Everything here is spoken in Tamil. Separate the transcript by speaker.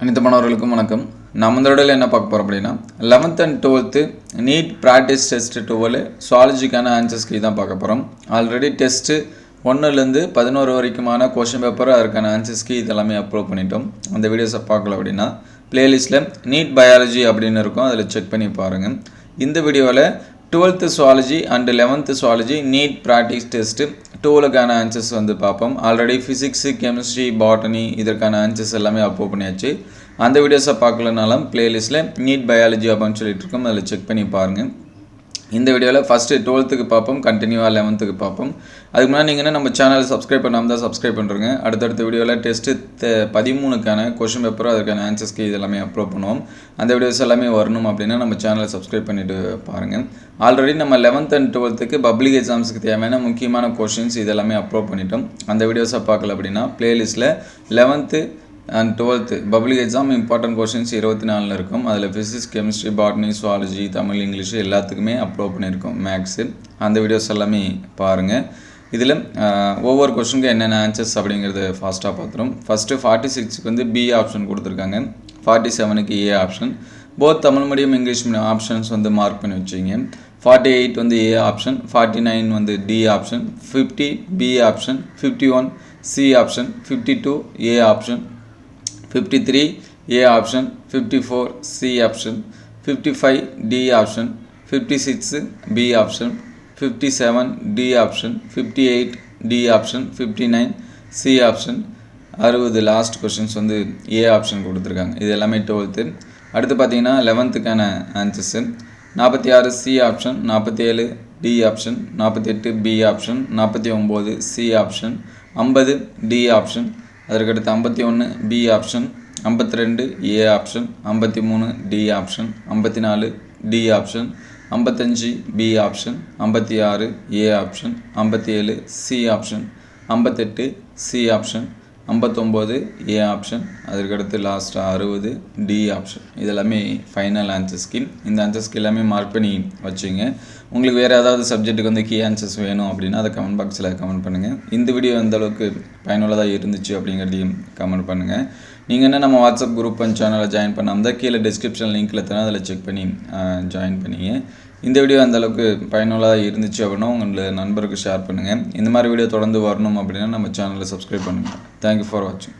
Speaker 1: அனைத்து மாணவர்களுக்கும் வணக்கம். நம்ம இந்த வீடியோவில் என்ன பார்க்க போகிறோம் அப்படின்னா 11th and 12th NEET practice test 12 சுவாலஜிக்கான ஆன்சர்ஸ் கீ தான் பார்க்க போகிறோம். ஆல்ரெடி டெஸ்ட்டு 1லேருந்து 11 வரைக்குமான கொஷின் பேப்பர் அதுக்கான ஆன்சர்ஸ் கீ இதெல்லாமே அப்லோட் பண்ணிட்டோம். அந்த வீடியோஸை பார்க்கல அப்படின்னா பிளேலிஸ்ட்டில் நீட் பயாலஜி அப்படின்னு இருக்கும், அதில் செக் பண்ணி பாருங்கள். இந்த வீடியோவில் 12th zoology and 11th zoology NEET practice test 12க்கான ஆன்சர்ஸ் வந்து பார்ப்போம். ஆல்ரெடி ஃபிசிக்ஸு, கெமிஸ்ட்ரி, பாட்டனி இதற்கான ஆன்சர்ஸ் எல்லாமே அப்லோட் பண்ணியாச்சு. அந்த வீடியோஸை பார்க்கலனாலும் பிளேலிஸ்ட்டில் நீட் பயாலஜி அப்படின்னு சொல்லிட்டு இருக்கோம், அதில் செக் பண்ணி பாருங்கள். இந்த வீடியோவில் ஃபஸ்ட்டு 12th பார்ப்போம், கண்டினியூவாக 11th பார்ப்போம். அதுக்கு முன்னாடி நீங்கள் நம்ம சேனல் சப்ஸ்கிரைப் பண்ணாமல் தான் சப்ஸ்கிரைப் பண்ணுறங்க. அடுத்தடுத்த வீடியோவில் டெஸ்ட்டு 13க்கான கொஷின் பேப்பரும் அதுக்கான ஆன்சர்ஸ்க்கு இதெல்லாமே அப்லோட் பண்ணுவோம். அந்த வீடியோஸ் எல்லாமே வரணும் அப்படின்னா நம்ம சேனலை சப்ஸ்கிரைப் பண்ணிவிட்டு பாருங்கள். ஆல்ரெடி நம்ம 11th and 12th பப்ளிக் எக்ஸாம்ஸுக்கு தேவையான முக்கியமான கொஷின்ஸ் இதெல்லாமே அப்லோட் பண்ணிட்டோம். அந்த வீடியோஸை பார்க்கல அப்படின்னா பிளேலிஸ்ட்டில் 11th and 12th public exam important questions 24 இருக்கும். அதில் physics, chemistry, botany, zoology, Tamil, English எல்லாத்துக்குமே அப்லோட் பண்ணியிருக்கோம் மேக்ஸு. அந்த வீடியோஸ் எல்லாமே பாருங்கள். இதில் ஒவ்வொரு கொஷனுக்கும் என்னென்ன ஆன்சர்ஸ் அப்படிங்கிறது ஃபாஸ்ட்டாக பார்த்துரும். ஃபஸ்ட்டு 46க்கு வந்து பி ஆப்ஷன் கொடுத்துருக்காங்க, 47க்கு A option. Both Tamil medium, English medium options வந்து மார்க் பண்ணி வச்சிங்க. 48 வந்து ஏ ஆப்ஷன், 49 வந்து D option, 50 B option, 51 C option, 52 A option, 53 A option, 54 C option, 55 D option, 56 B option, 57 D option, 58 D option, 59 C option, 60 last questions வந்து ஏ ஆப்ஷன் கொடுத்துருக்காங்க. இது எல்லாமே 12th. அடுத்து பார்த்தீங்கன்னா 11க்கான answers 46 C option, 47 D option, 48 B option, 49 C option, 50 D option, அதற்கடுத்து 51 B option, 52 A option, 53 D option, 54 D option, 55 B option, 56 A option, 57 C option, 58 C option, 59 A option, அதற்கடுத்து லாஸ்ட்டாக 60 டி ஆப்ஷன். இதெல்லாமே ஃபைனல் ஆன்சர் ஸ்கீம். இந்த ஆன்சர் ஸ்கீம் எல்லாமே மார்க் பண்ணி வச்சுங்க. உங்களுக்கு வேறு ஏதாவது சப்ஜெக்ட்டுக்கு வந்து கீ ஆன்சர்ஸ் வேணும் அப்படின்னா அதை கமெண்ட் பாக்ஸில் கமெண்ட் பண்ணுங்கள். இந்த வீடியோ எந்த அளவுக்கு பயனுள்ளதாக இருந்துச்சு அப்படிங்கிறதையும் கமெண்ட் பண்ணுங்கள். நீங்கள் என்ன நம்ம வாட்ஸ்அப் குரூப் அண்ட் சேனலை ஜாயின் பண்ணாமல் கீழே டிஸ்கிரிப்ஷன் லிங்க்கில் தரேன், அதில் செக் பண்ணி ஜாயின் பண்ணிங்க. இந்த வீடியோ அந்தளவுக்கு பயனுள்ளதாக இருந்துச்சு அப்படின்னா உங்களோட நண்பருக்கு ஷேர் பண்ணுங்கள். இந்த மாதிரி வீடியோ தொடர்ந்து வரணும் அப்படின்னா நம்ம சேனலை சப்ஸ்கிரைப் பண்ணுங்கள். தேங்க்யூ ஃபார் வாட்சிங்.